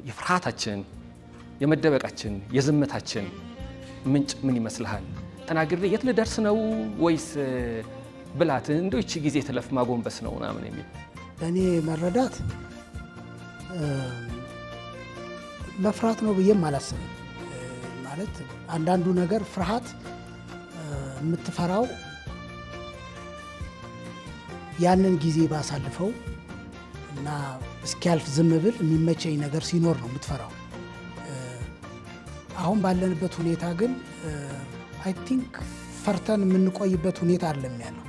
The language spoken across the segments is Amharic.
የፍርሃታችን የመደበቃችን የዝምታችን ምንጭ ምን ይመስልሃል? ተናግሬ የት ልደርስ ነው ወይስ ብላት እንደው እቺ ጊዜ ተለፍ ማጎንበስ ነው ምናምን የሚል በእኔ መረዳት መፍራት ነው ብዬም አላስብም። ማለት አንዳንዱ ነገር ፍርሃት የምትፈራው ያንን ጊዜ ባሳልፈው እና እስኪያልፍ ዝም ብል የሚመቸኝ ነገር ሲኖር ነው የምትፈራው። አሁን ባለንበት ሁኔታ ግን አይ ቲንክ ፈርተን የምንቆይበት ሁኔታ አይደለም ያለው።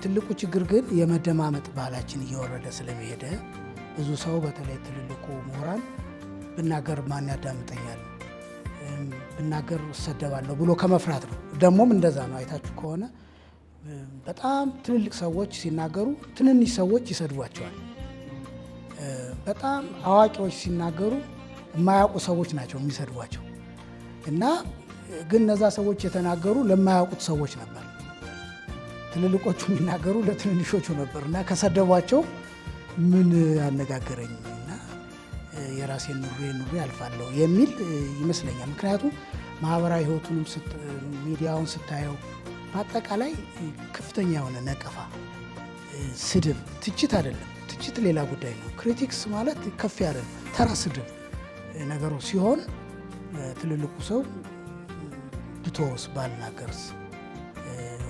ትልቁ ችግር ግን የመደማመጥ ባህላችን እየወረደ ስለሚሄደ ብዙ ሰው በተለይ ትልልቁ ምሁራን ብናገር ማን ያዳምጠኛል፣ ብናገር እሰደባለሁ ብሎ ከመፍራት ነው። ደግሞም እንደዛ ነው። አይታችሁ ከሆነ በጣም ትልልቅ ሰዎች ሲናገሩ ትንንሽ ሰዎች ይሰድቧቸዋል። በጣም አዋቂዎች ሲናገሩ የማያውቁ ሰዎች ናቸው የሚሰድቧቸው። እና ግን እነዛ ሰዎች የተናገሩ ለማያውቁት ሰዎች ነበር። ትልልቆቹ የሚናገሩ ለትንንሾቹ ነበር። እና ከሰደቧቸው ምን ያነጋገረኝ እና የራሴን ኑሬ አልፋለሁ የሚል ይመስለኛል። ምክንያቱም ማህበራዊ ህይወቱንም ሚዲያውን ስታየው በአጠቃላይ ከፍተኛ የሆነ ነቀፋ፣ ስድብ፣ ትችት አይደለም። ትችት ሌላ ጉዳይ ነው። ክሪቲክስ ማለት ከፍ ያለ ተራ ስድብ ነገሩ ሲሆን ትልልቁ ሰው ብቶስ ባልናገርስ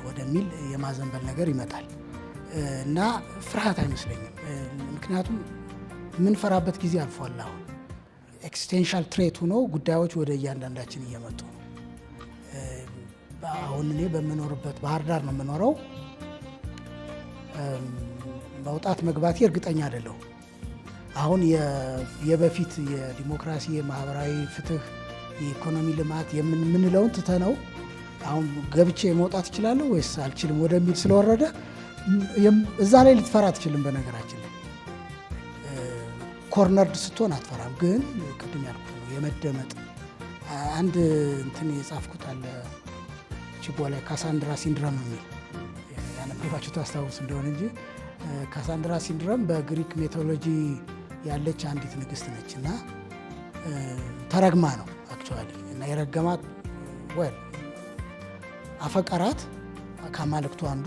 ወደሚል የማዘንበል ነገር ይመጣል እና ፍርሃት አይመስለኝም። ምክንያቱም የምንፈራበት ጊዜ አልፏል። አሁን ኤክስቴንሻል ትሬቱ ነው። ጉዳዮች ወደ እያንዳንዳችን እየመጡ ነው። አሁን እኔ በምኖርበት ባህር ዳር ነው የምኖረው። መውጣት መግባቴ እርግጠኛ አይደለሁ። አሁን የበፊት የዲሞክራሲ የማህበራዊ ፍትህ የኢኮኖሚ ልማት የምንለውን ትተነው አሁን ገብቼ መውጣት እችላለሁ ወይስ አልችልም ወደሚል ስለወረደ እዛ ላይ ልትፈራ አትችልም። በነገራችን ላይ ኮርነርድ ስትሆን አትፈራም። ግን ቅድም ያልኩት ነው የመደመጥ አንድ እንትን የጻፍኩት አለ ቺቦ ላይ ካሳንድራ ሲንድረም የሚል ያነበባችሁ ታስታውስ እንደሆነ እንጂ ካሳንድራ ሲንድረም በግሪክ ሜቶሎጂ ያለች አንዲት ንግስት ነች እና ተረግማ ነው አክቹዋሊ እና የረገማት ወይ አፈቀራት ከማልክቱ አንዱ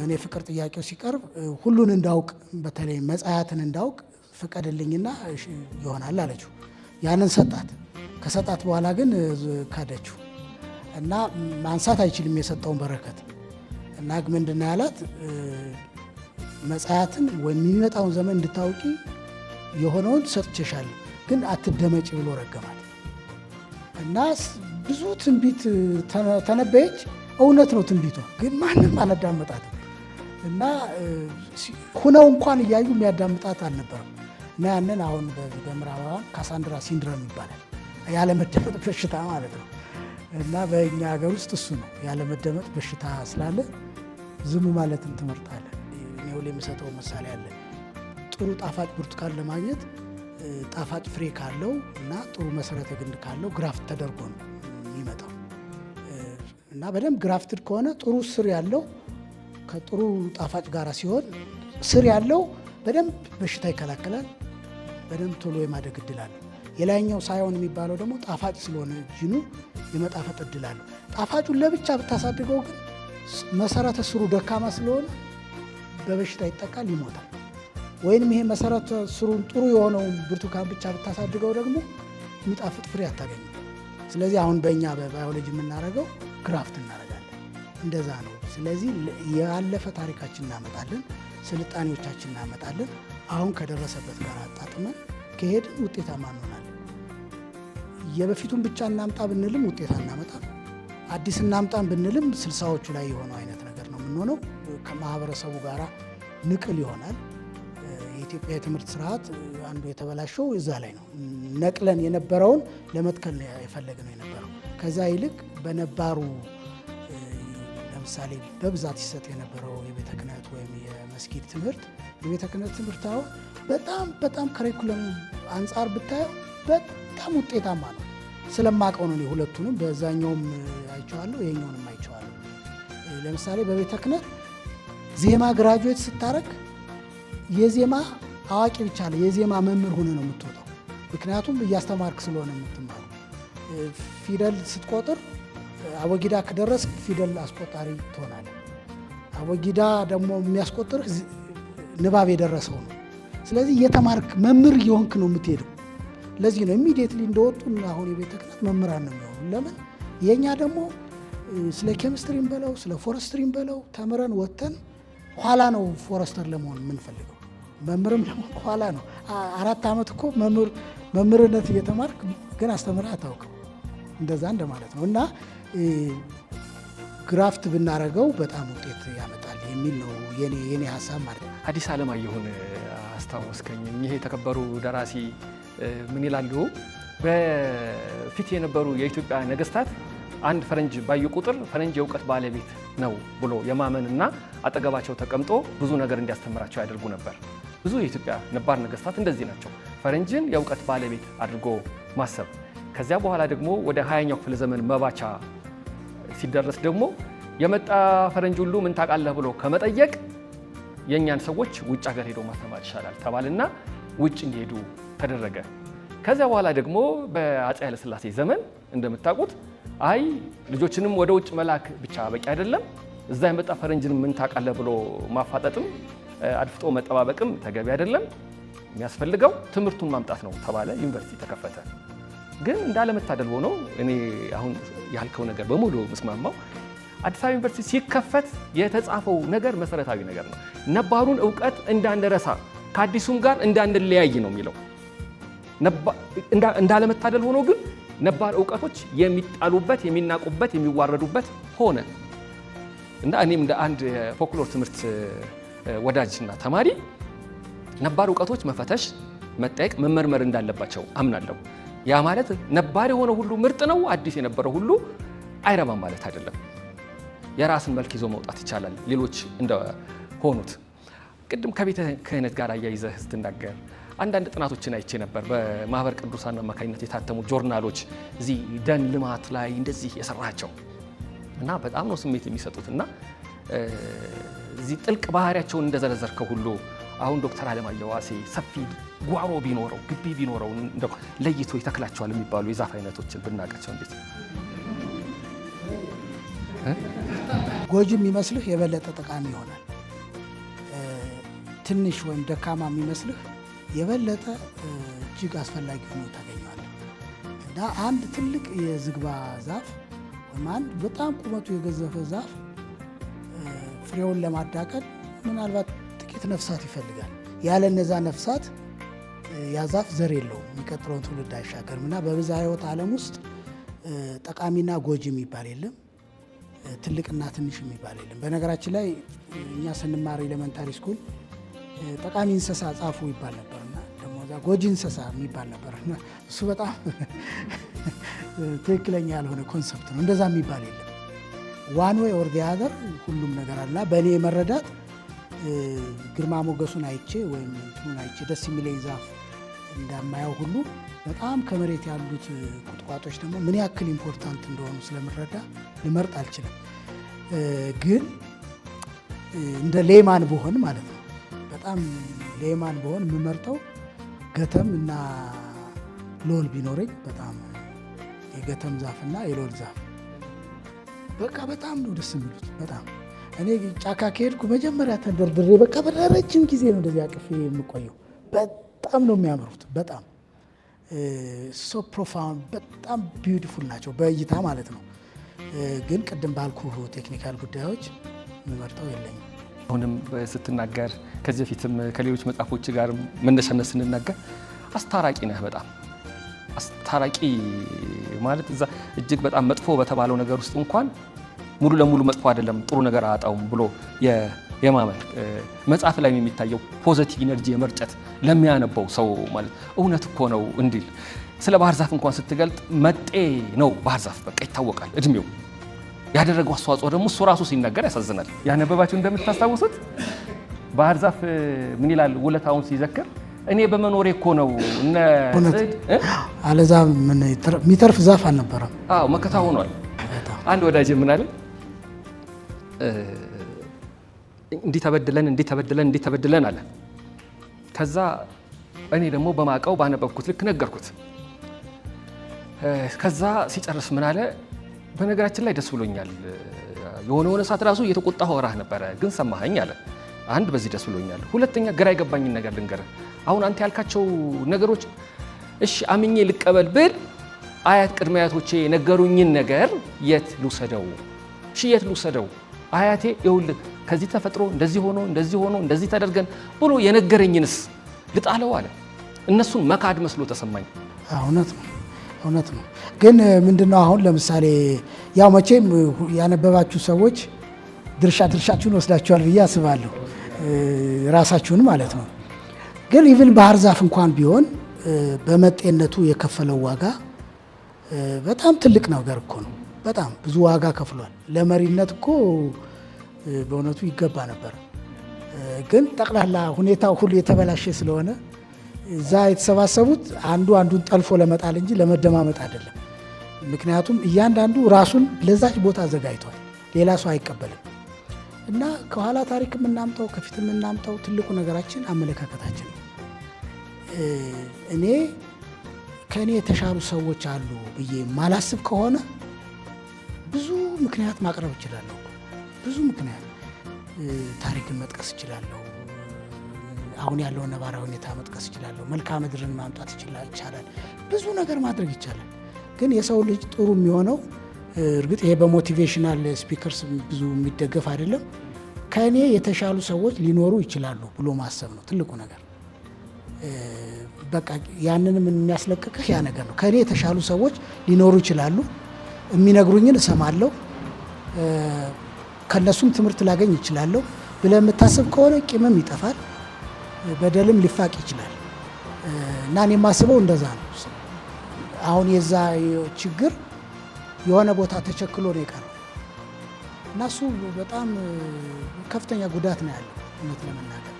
እኔ ፍቅር ጥያቄው ሲቀርብ ሁሉን እንዳውቅ በተለይ መጻያትን እንዳውቅ ፍቀድልኝና ይሆናል አለችው። ያንን ሰጣት። ከሰጣት በኋላ ግን ካደችው እና ማንሳት አይችልም የሰጠውን በረከት እና ምንድነው ያላት መጻያትን ወይም የሚመጣውን ዘመን እንድታውቂ የሆነውን ሰጥቼሻለሁ ግን አትደመጪ ብሎ ረገማት እና ብዙ ትንቢት ተነበየች። እውነት ነው ትንቢቷ፣ ግን ማንም አላዳመጣትም እና ሁነው እንኳን እያዩ የሚያዳምጣት አልነበረም። እና ያንን አሁን በምዕራባውያን ካሳንድራ ሲንድረም ይባላል፣ ያለመደመጥ በሽታ ማለት ነው። እና በእኛ ሀገር ውስጥ እሱ ነው ያለመደመጥ በሽታ ስላለ ዝም ማለትን ትመርጣለህ። እኔ ሁሌ የምሰጠው ምሳሌ አለ። ጥሩ ጣፋጭ ብርቱካን ለማግኘት ጣፋጭ ፍሬ ካለው እና ጥሩ መሰረተ ግንድ ካለው ግራፍት ተደርጎ ነው የሚመጣው እና በደንብ ግራፍትድ ከሆነ ጥሩ ስር ያለው ከጥሩ ጣፋጭ ጋር ሲሆን ስር ያለው በደንብ በሽታ ይከላከላል፣ በደንብ ቶሎ የማደግ እድል አለው። የላይኛው ሳይሆን የሚባለው ደግሞ ጣፋጭ ስለሆነ ጅኑ የመጣፈጥ እድል አለው። ጣፋጩን ለብቻ ብታሳድገው ግን መሰረተ ስሩ ደካማ ስለሆነ በበሽታ ይጠቃል፣ ይሞታል። ወይንም ይሄ መሰረተ ስሩን ጥሩ የሆነውን ብርቱካን ብቻ ብታሳድገው ደግሞ የሚጣፍጥ ፍሬ አታገኝም። ስለዚህ አሁን በእኛ በባዮሎጂ የምናደርገው ግራፍት እናደርጋለን። እንደዛ ነው። ስለዚህ ያለፈ ታሪካችን እናመጣለን፣ ስልጣኔዎቻችን እናመጣለን። አሁን ከደረሰበት ጋር አጣጥመን ከሄድን ውጤታማ እንሆናለን። የበፊቱን ብቻ እናምጣ ብንልም ውጤት አናመጣም። አዲስ እናምጣን ብንልም ስልሳዎቹ ላይ የሆነው አይነት ነገር ነው የምንሆነው። ከማህበረሰቡ ጋር ንቅል ይሆናል። የኢትዮጵያ የትምህርት ስርዓት አንዱ የተበላሸው እዛ ላይ ነው። ነቅለን የነበረውን ለመትከል የፈለግነው የነበረው ከዛ ይልቅ በነባሩ ለምሳሌ በብዛት ይሰጥ የነበረው የቤተ ክህነት ወይም የመስጊድ ትምህርት የቤተ ክህነት ትምህርት አሁን በጣም ከሪኩለም አንጻር ብታየው በጣም ውጤታማ ነው። ስለማቀው ነው ሁለቱንም በዛኛውም አይቼዋለሁ ይሄኛውንም አይቼዋለሁ። ለምሳሌ በቤተ ክህነት ዜማ ግራጁዌት ስታረግ የዜማ አዋቂ ብቻ ነው የዜማ መምህር ሆነ ነው የምትወጣው። ምክንያቱም እያስተማርክ ስለሆነ የምትማሩ። ፊደል ስትቆጥር አቦጊዳ ከደረስክ ፊደል አስቆጣሪ ትሆናለህ። አቦጊዳ ደግሞ የሚያስቆጥርህ ንባብ የደረሰው ነው። ስለዚህ እየተማርክ መምህር እየሆንክ ነው የምትሄደው። ለዚህ ነው ኢሚዲየትሊ እንደወጡ አሁን የቤተ ክህነት መምህራን ነው የሚሆኑ። ለምን የእኛ ደግሞ ስለ ኬሚስትሪም በለው ስለ ፎረስትሪም በለው ተምረን ወጥተን ኋላ ነው ፎረስተር ለመሆን የምንፈልገው። መምህርም ደግሞ ኋላ ነው። 4 ዓመት እኮ መምህርነት እየተማርክ ግን አስተምረህ አታውቅም። እንደዛ እንደማለት ነው። እና ግራፍት ብናረገው በጣም ውጤት ያመጣል የሚል ነው የኔ ሀሳብ ማለት ነው። ሐዲስ ዓለማየሁን አስታወስከኝ። ይሄ የተከበሩ ደራሲ ምን ይላሉ? በፊት የነበሩ የኢትዮጵያ ነገስታት አንድ ፈረንጅ ባዩ ቁጥር ፈረንጅ የእውቀት ባለቤት ነው ብሎ የማመንና አጠገባቸው ተቀምጦ ብዙ ነገር እንዲያስተምራቸው ያደርጉ ነበር። ብዙ የኢትዮጵያ ነባር ነገስታት እንደዚህ ናቸው፣ ፈረንጅን የእውቀት ባለቤት አድርጎ ማሰብ። ከዚያ በኋላ ደግሞ ወደ 20ኛው ክፍለ ዘመን መባቻ ሲደረስ ደግሞ የመጣ ፈረንጅ ሁሉ ምን ታውቃለህ ብሎ ከመጠየቅ የእኛን ሰዎች ውጭ ሀገር ሄዶ ማስተማር ይሻላል ተባልና ውጭ እንዲሄዱ ተደረገ። ከዚያ በኋላ ደግሞ በአፄ ኃይለሥላሴ ዘመን እንደምታውቁት አይ ልጆችንም ወደ ውጭ መላክ ብቻ በቂ አይደለም፣ እዛ የመጣ ፈረንጅንም ምን ታውቃለህ ብሎ ማፋጠጥም አድፍጦ መጠባበቅም ተገቢ አይደለም፣ የሚያስፈልገው ትምህርቱን ማምጣት ነው ተባለ። ዩኒቨርሲቲ ተከፈተ። ግን እንዳለመታደል ሆኖ እኔ አሁን ያልከው ነገር በሙሉ መስማማው አዲስ አበባ ዩኒቨርሲቲ ሲከፈት የተጻፈው ነገር መሰረታዊ ነገር ነው። ነባሩን እውቀት እንዳንረሳ ከአዲሱም ጋር እንዳንለያይ ነው የሚለው። እንዳለመታደል ሆኖ ግን ነባር እውቀቶች የሚጣሉበት፣ የሚናቁበት፣ የሚዋረዱበት ሆነ እና እኔም እንደ አንድ የፎክሎር ትምህርት ወዳጅና ተማሪ ነባር እውቀቶች መፈተሽ፣ መጠየቅ፣ መመርመር እንዳለባቸው አምናለሁ። ያ ማለት ነባር የሆነ ሁሉ ምርጥ ነው፣ አዲስ የነበረው ሁሉ አይረባም ማለት አይደለም። የራስን መልክ ይዞ መውጣት ይቻላል። ሌሎች እንደሆኑት ቅድም ከቤተ ክህነት ጋር አያይዘህ ስትናገር አንዳንድ ጥናቶችን አይቼ ነበር። በማህበር ቅዱሳን አማካኝነት የታተሙ ጆርናሎች እዚህ ደን ልማት ላይ እንደዚህ የሰራቸው እና በጣም ነው ስሜት የሚሰጡት እና እዚህ ጥልቅ ባህሪያቸውን እንደዘረዘርከው ሁሉ አሁን ዶክተር አለማየሁ ዋሴ ሰፊ ጓሮ ቢኖረው ግቢ ቢኖረው እንደው ለይቶ ይተክላቸዋል የሚባሉ የዛፍ አይነቶችን ብናውቃቸው እንዴት ነው? ጎጂ የሚመስልህ የበለጠ ጠቃሚ ይሆናል። ትንሽ ወይም ደካማ የሚመስልህ የበለጠ እጅግ አስፈላጊ ሆኖ ታገኘዋለህ። እና አንድ ትልቅ የዝግባ ዛፍ ወይም አንድ በጣም ቁመቱ የገዘፈ ዛፍ ፍሬውን ለማዳቀል ምናልባት ጥቂት ነፍሳት ይፈልጋል። ያለ እነዛ ነፍሳት ያ ዛፍ ዘር የለውም፣ የሚቀጥለውን ትውልድ አይሻገርም። እና በብዝሃ ሕይወት ዓለም ውስጥ ጠቃሚና ጎጂ የሚባል የለም፣ ትልቅና ትንሽ የሚባል የለም። በነገራችን ላይ እኛ ስንማር ኤሌመንታሪ ስኩል ጠቃሚ እንስሳ ጻፉ ይባል ነበርና ደግሞ እዛ ጎጂ እንስሳ የሚባል ነበርና እሱ በጣም ትክክለኛ ያልሆነ ኮንሰፕት ነው። እንደዛ የሚባል የለም። ዋን ዌይ ኦር ዲ አዘር ሁሉም ነገር አለና በእኔ መረዳት ግርማ ሞገሱን አይቼ ወይም እንትኑን አይቼ ደስ የሚለኝ ዛፍ እንደማየው ሁሉ በጣም ከመሬት ያሉት ቁጥቋጦች ደግሞ ምን ያክል ኢምፖርታንት እንደሆኑ ስለምረዳ ልመርጥ አልችልም። ግን እንደ ሌማን ብሆን ማለት ነው በጣም ሌማን ብሆን የምመርጠው ገተም እና ሎል ቢኖረኝ በጣም የገተም ዛፍና የሎል ዛፍ በቃ በጣም ነው ደስ የሚሉት። በጣም እኔ ጫካ ከሄድኩ መጀመሪያ ተንደርድሬ በቃ በረጅም ጊዜ ነው እንደዚህ አቅፌ የምቆየው። በጣም ነው የሚያምሩት። በጣም ሶ ፕሮፋውንድ በጣም ቢዩቲፉል ናቸው በእይታ ማለት ነው። ግን ቅድም ባልኩ ቴክኒካል ጉዳዮች የምመርጠው የለኝም። አሁንም ስትናገር ከዚህ በፊትም ከሌሎች መጽሐፎች ጋር መነሻነት ስንናገር አስታራቂ ነህ። በጣም አስታራቂ ማለት እዛ እጅግ በጣም መጥፎ በተባለው ነገር ውስጥ እንኳን ሙሉ ለሙሉ መጥፎ አይደለም ጥሩ ነገር አጣውም ብሎ የማመን መጽሐፍ ላይ የሚታየው ፖዚቲቭ ኢነርጂ የመርጨት ለሚያነበው ሰው ማለት እውነት እኮ ነው እንዲል። ስለ ባህር ዛፍ እንኳን ስትገልጥ መጤ ነው ባህር ዛፍ በቃ ይታወቃል እድሜው ያደረገው አስተዋጽኦ ደግሞ እሱ ራሱ ሲናገር ያሳዝናል። ያነበባችሁ እንደምታስታውሱት ባህር ዛፍ ምን ይላል ውለታውን ሲዘክር እኔ በመኖሬ እኮ ነው እነ ጽድ አለዛ ምን የሚተርፍ ዛፍ አልነበረም። አዎ መከታ ሆኗል። አንድ ወዳጅ ምን አለ እንዲህ ተበድለን አለ። ከዛ እኔ ደግሞ በማቀው ባነበብኩት ልክ ነገርኩት። ከዛ ሲጨርስ ምን አለ፣ በነገራችን ላይ ደስ ብሎኛል፣ የሆነ ሰዓት ራሱ እየተቆጣሁ አወራህ ነበረ ግን ሰማኸኝ አለ። አንድ በዚህ ደስ ብሎኛል። ሁለተኛ ግራ የገባኝን ነገር ልንገርህ። አሁን አንተ ያልካቸው ነገሮች እሺ አምኜ ልቀበል ብል አያት ቅድመ አያቶቼ የነገሩኝን ነገር የት ልውሰደው? እሺ የት ልውሰደው? አያቴ ይኸውልህ ከዚህ ተፈጥሮ እንደዚህ ሆኖ እንደዚህ ተደርገን ብሎ የነገረኝንስ ልጣለው አለ። እነሱን መካድ መስሎ ተሰማኝ። እውነት ነው። ግን ምንድነው አሁን ለምሳሌ ያው መቼም ያነበባችሁ ሰዎች ድርሻችሁን ወስዳችኋል ብዬ አስባለሁ፣ ራሳችሁን ማለት ነው። ግን ኢቭን ባህር ዛፍ እንኳን ቢሆን በመጤነቱ የከፈለው ዋጋ በጣም ትልቅ ነገር እኮ ነው። በጣም ብዙ ዋጋ ከፍሏል። ለመሪነት እኮ በእውነቱ ይገባ ነበር። ግን ጠቅላላ ሁኔታው ሁሉ የተበላሸ ስለሆነ እዛ የተሰባሰቡት አንዱን ጠልፎ ለመጣል እንጂ ለመደማመጥ አይደለም። ምክንያቱም እያንዳንዱ ራሱን ለዛች ቦታ አዘጋጅቷል። ሌላ ሰው አይቀበልም። እና ከኋላ ታሪክ የምናምጣው ከፊት የምናምጣው ትልቁ ነገራችን አመለካከታችን ነው። እኔ ከእኔ የተሻሉ ሰዎች አሉ ብዬ ማላስብ ከሆነ ብዙ ምክንያት ማቅረብ እችላለሁ። ብዙ ምክንያት ታሪክን መጥቀስ እችላለሁ። አሁን ያለውን ነባራዊ ሁኔታ መጥቀስ እችላለሁ። መልክዓ ምድርን ማምጣት ይቻላል። ብዙ ነገር ማድረግ ይቻላል። ግን የሰው ልጅ ጥሩ የሚሆነው እርግጥ ይሄ በሞቲቬሽናል ስፒከርስ ብዙ የሚደገፍ አይደለም። ከእኔ የተሻሉ ሰዎች ሊኖሩ ይችላሉ ብሎ ማሰብ ነው ትልቁ ነገር። በቃ ያንንም የሚያስለቅቅህ ያ ነገር ነው። ከእኔ የተሻሉ ሰዎች ሊኖሩ ይችላሉ፣ የሚነግሩኝን እሰማለሁ፣ ከነሱም ትምህርት ላገኝ ይችላለሁ ብለህ የምታስብ ከሆነ ቂምም ይጠፋል፣ በደልም ሊፋቅ ይችላል። እና እኔ የማስበው እንደዛ ነው። አሁን የዛ ችግር የሆነ ቦታ ተቸክሎ ነው የቀረው እና እሱ በጣም ከፍተኛ ጉዳት ነው ያለው እውነት ለመናገር።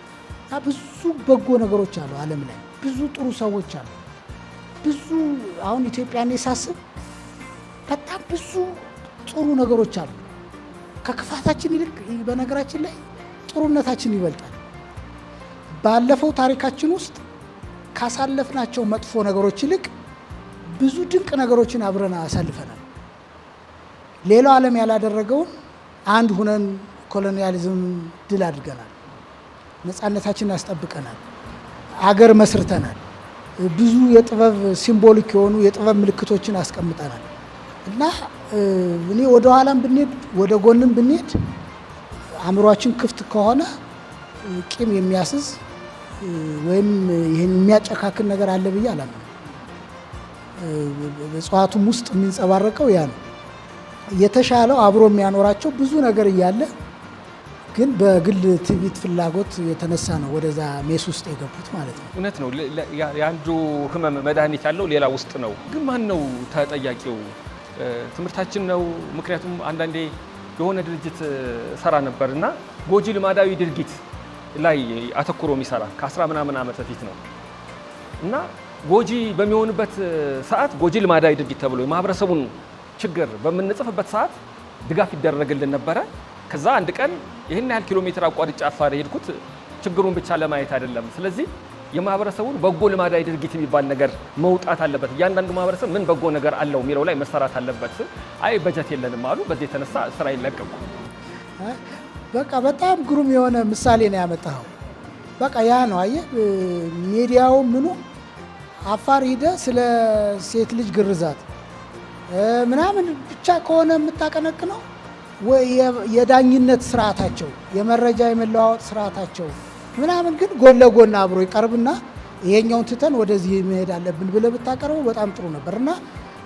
እና ብዙ በጎ ነገሮች አሉ ዓለም ላይ፣ ብዙ ጥሩ ሰዎች አሉ። ብዙ አሁን ኢትዮጵያን ሳስብ በጣም ብዙ ጥሩ ነገሮች አሉ። ከክፋታችን ይልቅ በነገራችን ላይ ጥሩነታችን ይበልጣል። ባለፈው ታሪካችን ውስጥ ካሳለፍናቸው መጥፎ ነገሮች ይልቅ ብዙ ድንቅ ነገሮችን አብረን አሳልፈናል። ሌላው ዓለም ያላደረገውን አንድ ሁነን ኮሎኒያሊዝም ድል አድርገናል። ነፃነታችንን አስጠብቀናል። አገር መስርተናል። ብዙ የጥበብ ሲምቦሊክ የሆኑ የጥበብ ምልክቶችን አስቀምጠናል። እና እኔ ወደ ኋላም ብንሄድ ወደ ጎንም ብንሄድ አእምሯችን ክፍት ከሆነ ቂም የሚያስዝ ወይም ይህን የሚያጨካክል ነገር አለ ብዬ አላምንም። እጽዋቱም ውስጥ የሚንጸባረቀው ያ ነው። የተሻለው አብሮ የሚያኖራቸው ብዙ ነገር እያለ ግን በግል ትዕቢት ፍላጎት የተነሳ ነው ወደዛ ሜስ ውስጥ የገቡት ማለት ነው። እውነት ነው። የአንዱ ህመም መድኃኒት ያለው ሌላ ውስጥ ነው። ግን ማን ነው ተጠያቂው? ትምህርታችን ነው። ምክንያቱም አንዳንዴ የሆነ ድርጅት ሰራ ነበር እና ጎጂ ልማዳዊ ድርጊት ላይ አተኩሮ የሚሰራ ከ10 ምናምን ዓመት በፊት ነው እና ጎጂ በሚሆንበት ሰዓት ጎጂ ልማዳዊ ድርጊት ተብሎ የማህበረሰቡን ችግር በምንጽፍበት ሰዓት ድጋፍ ይደረግልን ነበረ። ከዛ አንድ ቀን ይህን ያህል ኪሎ ሜትር አቋርጬ አፋር የሄድኩት ችግሩን ብቻ ለማየት አይደለም። ስለዚህ የማህበረሰቡን በጎ ልማዳዊ ድርጊት የሚባል ነገር መውጣት አለበት። እያንዳንዱ ማህበረሰብ ምን በጎ ነገር አለው የሚለው ላይ መሰራት አለበት። አይ በጀት የለንም አሉ። በዚህ የተነሳ ስራ ይለቀቁ። በቃ በጣም ግሩም የሆነ ምሳሌ ነው ያመጣኸው። በቃ ያ ነው አየህ፣ ሚዲያው ምኑ አፋር ሂደ ስለ ሴት ልጅ ግርዛት ምናምን ብቻ ከሆነ የምታቀነቅነው ወይ የዳኝነት ስርዓታቸው፣ የመረጃ የመለዋወጥ ስርዓታቸው ምናምን ግን ጎን ለጎን አብሮ ይቀርብና ይሄኛውን ትተን ወደዚህ መሄድ አለብን ብለህ ብታቀርበው በጣም ጥሩ ነበር። እና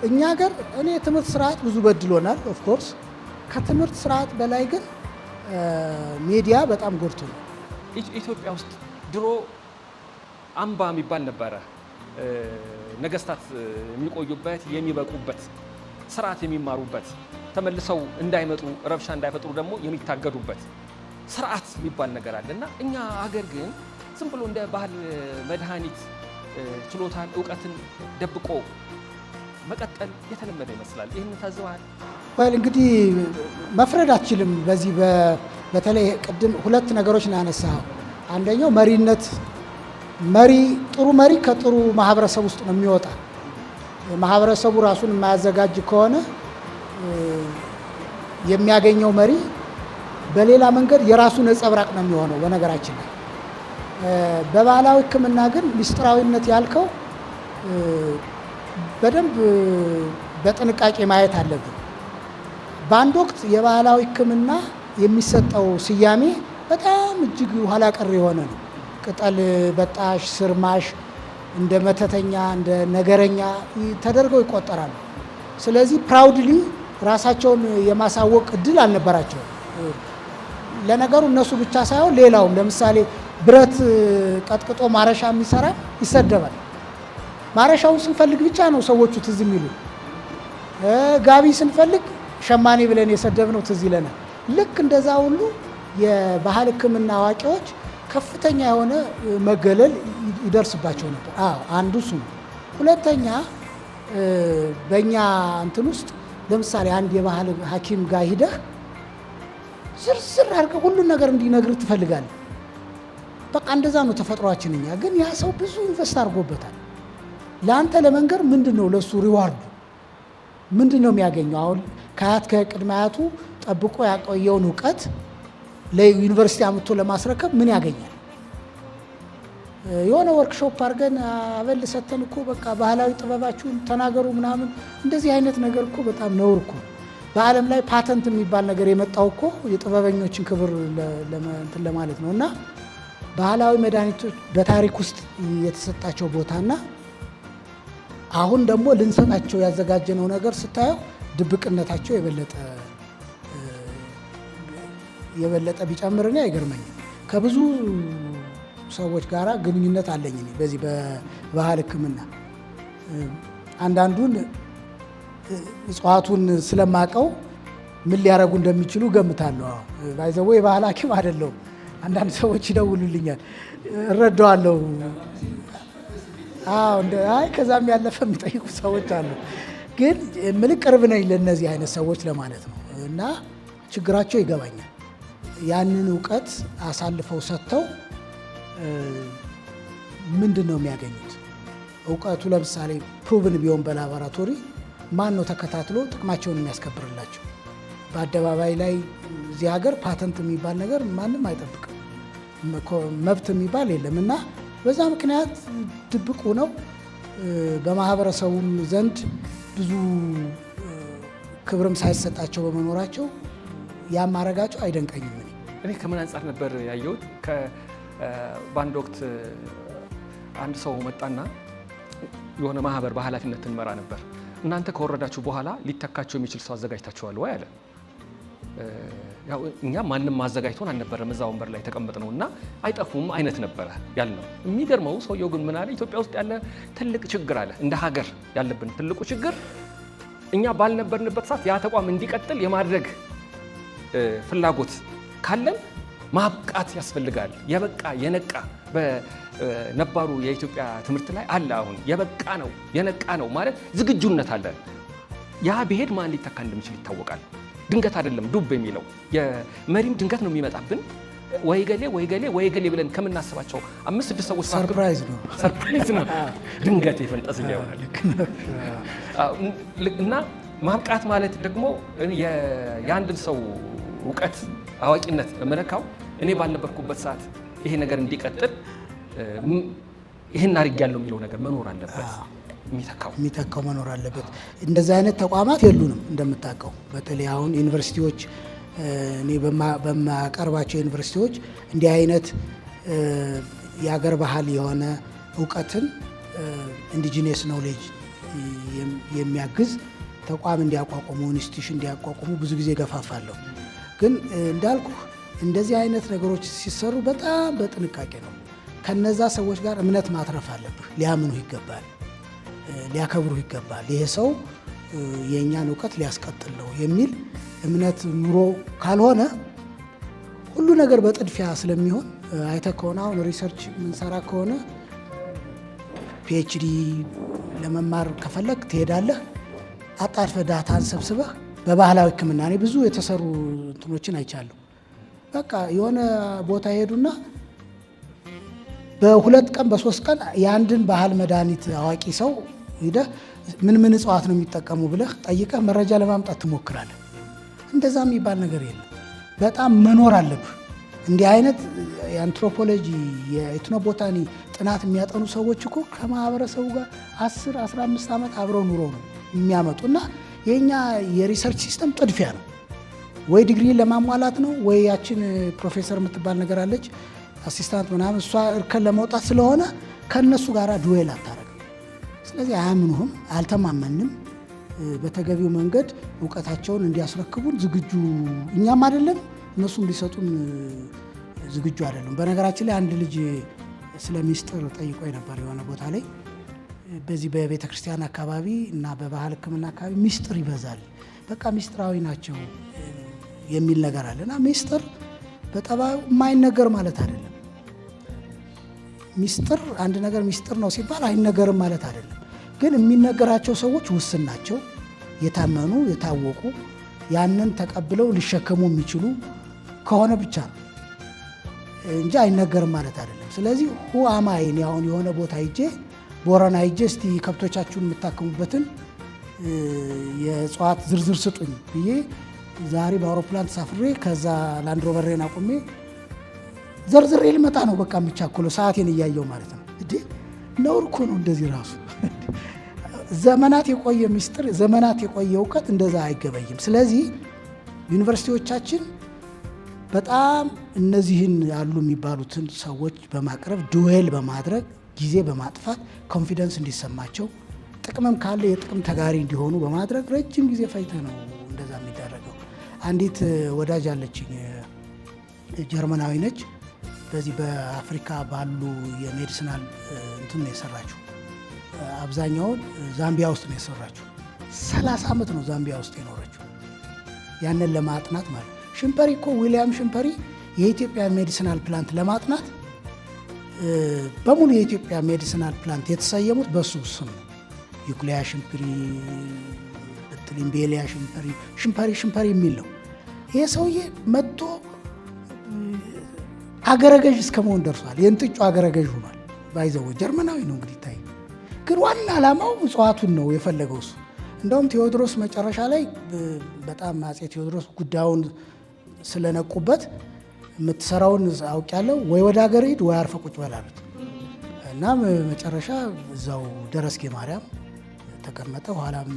እኛ ሀገር እኔ የትምህርት ስርዓት ብዙ በድሎናል። ኦፍኮርስ ከትምህርት ስርዓት በላይ ግን ሚዲያ በጣም ጎድቶ ነው። ኢትዮጵያ ውስጥ ድሮ አምባ የሚባል ነበረ። ነገስታት የሚቆዩበት የሚበቁበት ስርዓት የሚማሩበት ተመልሰው እንዳይመጡ ረብሻ እንዳይፈጥሩ ደግሞ የሚታገዱበት ስርዓት የሚባል ነገር አለ እና እኛ ሀገር ግን ዝም ብሎ እንደ ባህል መድኃኒት ችሎታን እውቀትን ደብቆ መቀጠል የተለመደ ይመስላል። ይህን ታዝበሃል? እንግዲህ መፍረድ አትችልም። በዚህ በተለይ ቅድም ሁለት ነገሮች ነው ያነሳኸው። አንደኛው መሪነት መሪ ጥሩ መሪ ከጥሩ ማህበረሰብ ውስጥ ነው የሚወጣ። ማህበረሰቡ ራሱን የማያዘጋጅ ከሆነ የሚያገኘው መሪ በሌላ መንገድ የራሱ ነጸብራቅ ነው የሚሆነው። በነገራችን ላይ በባህላዊ ሕክምና ግን ምስጢራዊነት ያልከው በደንብ በጥንቃቄ ማየት አለብን። በአንድ ወቅት የባህላዊ ሕክምና የሚሰጠው ስያሜ በጣም እጅግ ኋላ ቀር የሆነ ነው። ቅጠል በጣሽ፣ ስርማሽ፣ እንደ መተተኛ፣ እንደ ነገረኛ ተደርገው ይቆጠራሉ። ስለዚህ ፕራውድሊ ራሳቸውን የማሳወቅ እድል አልነበራቸውም። ለነገሩ እነሱ ብቻ ሳይሆን ሌላውም ለምሳሌ ብረት ቀጥቅጦ ማረሻ የሚሰራ ይሰደባል። ማረሻውን ስንፈልግ ብቻ ነው ሰዎቹ ትዝ የሚሉ። ጋቢ ስንፈልግ ሸማኔ ብለን የሰደብነው ትዝ ይለናል። ልክ እንደዛ ሁሉ የባህል ሕክምና አዋቂዎች ከፍተኛ የሆነ መገለል ይደርስባቸው ነበር። አንዱ እሱ ነው። ሁለተኛ በእኛ እንትን ውስጥ ለምሳሌ አንድ የባህል ሐኪም ጋር ሂደህ ዝርዝር አድርገህ ሁሉን ነገር እንዲነግርህ ትፈልጋለህ። በቃ እንደዛ ነው ተፈጥሯችን። እኛ ግን ያ ሰው ብዙ ኢንቨስት አድርጎበታል። ለአንተ ለመንገር ምንድን ነው ለእሱ ሪዋርዱ ምንድን ነው የሚያገኘው? አሁን ከአያት ከቅድመ አያቱ ጠብቆ ያቆየውን እውቀት ለዩኒቨርሲቲ አምጥቶ ለማስረከብ ምን ያገኛል? የሆነ ወርክሾፕ አድርገን አበል ሰተን እኮ በቃ ባህላዊ ጥበባችሁን ተናገሩ ምናምን እንደዚህ አይነት ነገር እኮ በጣም ነውር እኮ። በዓለም ላይ ፓተንት የሚባል ነገር የመጣው እኮ የጥበበኞችን ክብር እንትን ለማለት ነው። እና ባህላዊ መድኃኒቶች በታሪክ ውስጥ የተሰጣቸው ቦታና አሁን ደግሞ ልንሰጣቸው ያዘጋጀነው ነገር ስታየው ድብቅነታቸው የበለጠ ቢጨምርና አይገርመኝም። ከብዙ ሰዎች ጋር ግንኙነት አለኝ እኔ በዚህ በባህል ሕክምና። አንዳንዱን እጽዋቱን ስለማቀው ምን ሊያረጉ እንደሚችሉ ገምታለሁ። ባይዘው የባህል ሐኪም አይደለሁም። አንዳንድ ሰዎች ይደውሉልኛል እረዳዋለሁ። ከዛም ያለፈ የሚጠይቁ ሰዎች አሉ። ግን ምን ቅርብ ነኝ ለእነዚህ አይነት ሰዎች ለማለት ነው። እና ችግራቸው ይገባኛል። ያንን እውቀት አሳልፈው ሰጥተው ምንድን ነው የሚያገኙት? እውቀቱ ለምሳሌ ፕሩቭን ቢሆን በላቦራቶሪ ማን ነው ተከታትሎ ጥቅማቸውን የሚያስከብርላቸው? በአደባባይ ላይ እዚህ ሀገር ፓተንት የሚባል ነገር ማንም አይጠብቅም። መብት የሚባል የለም። እና በዛ ምክንያት ድብቁ ነው። በማህበረሰቡም ዘንድ ብዙ ክብርም ሳይሰጣቸው በመኖራቸው ያ ማረጋቸው አይደንቀኝም። እኔ ከምን አንጻር ነበር ያየሁት? በአንድ ወቅት አንድ ሰው መጣና የሆነ ማህበር በኃላፊነት እንመራ ነበር። እናንተ ከወረዳችሁ በኋላ ሊተካቸው የሚችል ሰው አዘጋጅታችኋል ወይ አለ። ያው እኛ ማንም ማዘጋጅቶን አልነበረም፣ እዛ ወንበር ላይ ተቀምጠነው እና አይጠፉም አይነት ነበረ ያልነው። የሚገርመው ሰውየው ግን ምን አለ? ኢትዮጵያ ውስጥ ያለ ትልቅ ችግር አለ፣ እንደ ሀገር ያለብን ትልቁ ችግር እኛ ባልነበርንበት ሰዓት ያ ተቋም እንዲቀጥል የማድረግ ፍላጎት ካለን ማብቃት ያስፈልጋል። የበቃ የነቃ በነባሩ የኢትዮጵያ ትምህርት ላይ አለ። አሁን የበቃ ነው የነቃ ነው ማለት ዝግጁነት አለ። ያ ብሄድ ማን ሊተካ እንደሚችል ይታወቃል። ድንገት አይደለም ዱብ የሚለው የመሪም ድንገት ነው የሚመጣብን። ወይ ገሌ ወይ ገሌ ወይ ገሌ ብለን ከምናስባቸው 5-6 ሰዎች ሰርፕራይዝ ነው ድንገት የፈንጠዝያ ይሆናል። እና ማብቃት ማለት ደግሞ የአንድን ሰው እውቀት አዋቂነት መለካው እኔ ባልነበርኩበት ሰዓት ይሄ ነገር እንዲቀጥል ይሄን አድርጌያለሁ የሚለው ነገር መኖር አለበት። የሚተካው መኖር አለበት። እንደዚህ አይነት ተቋማት የሉንም እንደምታውቀው። በተለይ አሁን ዩኒቨርሲቲዎች እኔ በማቀርባቸው ዩኒቨርሲቲዎች እንዲህ አይነት የአገር ባህል የሆነ እውቀትን ኢንዲጂነስ ኖሌጅ የሚያግዝ ተቋም እንዲያቋቁሙ ኢንስቲትዩሽን እንዲያቋቁሙ ብዙ ጊዜ ገፋፋለሁ። ግን እንዳልኩ እንደዚህ አይነት ነገሮች ሲሰሩ በጣም በጥንቃቄ ነው። ከነዛ ሰዎች ጋር እምነት ማትረፍ አለብህ። ሊያምኑ ይገባል፣ ሊያከብሩ ይገባል። ይሄ ሰው የእኛን እውቀት ሊያስቀጥል ነው የሚል እምነት ኑሮ ካልሆነ ሁሉ ነገር በጥድፊያ ስለሚሆን አይተህ ከሆነ አሁን ሪሰርች ምንሰራ ከሆነ ፒኤችዲ ለመማር ከፈለግ ትሄዳለህ፣ አጣድፈህ ዳታን ሰብስበህ በባህላዊ ሕክምና እኔ ብዙ የተሰሩ እንትኖችን አይቻለሁ። በቃ የሆነ ቦታ ሄዱና በ2 ቀን በ3 ቀን የአንድን ባህል መድኃኒት አዋቂ ሰው ሄደህ ምን እጽዋት ነው የሚጠቀሙ ብለህ ጠይቀህ መረጃ ለማምጣት ትሞክራለህ። እንደዛ የሚባል ነገር የለም። በጣም መኖር አለብህ። እንዲህ አይነት የአንትሮፖሎጂ የኢትኖቦታኒ ጥናት የሚያጠኑ ሰዎች እኮ ከማህበረሰቡ ጋር 10-15 ዓመት አብረው ኑሮ ነው የሚያመጡ እና የኛ የሪሰርች ሲስተም ጥድፊያ ነው። ወይ ዲግሪ ለማሟላት ነው ወይ ያችን ፕሮፌሰር የምትባል ነገር አለች አሲስታንት ምናምን እሷ እርከን ለመውጣት ስለሆነ ከነሱ ጋር ዱዌል አታረግም። ስለዚህ አያምኑህም፣ አልተማመንም። በተገቢው መንገድ እውቀታቸውን እንዲያስረክቡን ዝግጁ እኛም አይደለም እነሱም ሊሰጡን ዝግጁ አይደለም። በነገራችን ላይ አንድ ልጅ ስለ ሚስጥር ጠይቆ ነበር የሆነ ቦታ ላይ በዚህ በቤተ ክርስቲያን አካባቢ እና በባህል ሕክምና አካባቢ ሚስጥር ይበዛል፣ በቃ ሚስጥራዊ ናቸው የሚል ነገር አለ እና ሚስጥር በጠባዩ የማይነገር ማለት አይደለም። ሚስጥር አንድ ነገር ሚስጥር ነው ሲባል አይነገርም ማለት አይደለም። ግን የሚነገራቸው ሰዎች ውስን ናቸው፣ የታመኑ የታወቁ ያንን ተቀብለው ሊሸከሙ የሚችሉ ከሆነ ብቻ ነው እንጂ አይነገርም ማለት አይደለም። ስለዚህ ሁአማይን አሁን የሆነ ቦታ ሂጄ ቦረና ሂጄ እስቲ ከብቶቻችሁን የምታከሙበትን የእጽዋት ዝርዝር ስጡኝ ብዬ ዛሬ በአውሮፕላን ተሳፍሬ ከዛ ላንድሮቨሬን አቁሜ ዘርዝሬ ልመጣ ነው በቃ የምቻኩለው ሰዓቴን እያየው ማለት ነው። እንዴ ነውር እኮ ነው እንደዚህ ራሱ ዘመናት የቆየ ሚስጥር ዘመናት የቆየ እውቀት እንደዛ አይገበይም። ስለዚህ ዩኒቨርሲቲዎቻችን በጣም እነዚህን ያሉ የሚባሉትን ሰዎች በማቅረብ ዱዌል በማድረግ ጊዜ በማጥፋት ኮንፊደንስ እንዲሰማቸው ጥቅምም ካለ የጥቅም ተጋሪ እንዲሆኑ በማድረግ ረጅም ጊዜ ፈይተ ነው እንደዛ የሚደረገው። አንዲት ወዳጅ አለችኝ ጀርመናዊ ነች። በዚህ በአፍሪካ ባሉ የሜዲሲናል እንትን ነው የሰራችው። አብዛኛውን ዛምቢያ ውስጥ ነው የሰራችው። 30 ዓመት ነው ዛምቢያ ውስጥ የኖረችው ያንን ለማጥናት ማለት። ሽምፐሪ እኮ ዊሊያም ሽምፐሪ የኢትዮጵያ ሜዲሲናል ፕላንት ለማጥናት በሙሉ የኢትዮጵያ ሜዲሲናል ፕላንት የተሰየሙት በሱ ስም ነው። ዩክሊያ ሽምፐሪ፣ በትሊምቤሊያ ሽምፐሪ የሚል ነው። ይሄ ሰውዬ መጥቶ አገረገዥ እስከመሆን ደርሷል። የእንጥጩ አገረገዥ ሆኗል። ባይዘው ጀርመናዊ ነው እንግዲህ ታይ። ግን ዋና ዓላማው እጽዋቱን ነው የፈለገው እሱ። እንደውም ቴዎድሮስ መጨረሻ ላይ በጣም አፄ ቴዎድሮስ ጉዳዩን ስለነቁበት የምትሰራውን አውቄያለሁ ወይ ወደ ሀገር ሂድ ወይ አርፈ ቁጭ በል አሉት እና መጨረሻ እዛው ደረስጌ ማርያም ተቀመጠ። ኋላም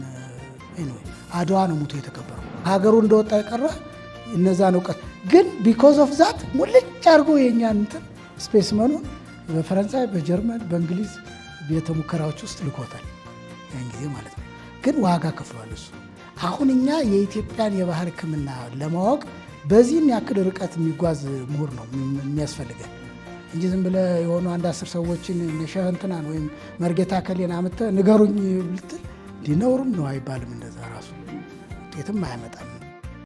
አድዋ ነው ሙቶ የተቀበረው። ሀገሩ እንደወጣ የቀረ እነዛን እውቀት ግን ቢኮዝ ኦፍ ዛት ሙልጭ አድርጎ የእኛን እንትን ስፔስመኑን በፈረንሳይ በጀርመን በእንግሊዝ ቤተ ሙከራዎች ውስጥ ልኮታል ያን ጊዜ ማለት ነው። ግን ዋጋ ከፍሏል እሱ። አሁን እኛ የኢትዮጵያን የባህል ሕክምና ለማወቅ በዚህም ያክል ርቀት የሚጓዝ ምሁር ነው የሚያስፈልገን እንጂ ዝም ብለህ የሆኑ 1-10 ሰዎችን ሸህ እንትናን ወይም መርጌታ ከሌን አምጥተህ ንገሩኝ ብትል እንዲህ ነውርም ነው አይባልም። እንደዛ ራሱ ውጤትም አያመጣም።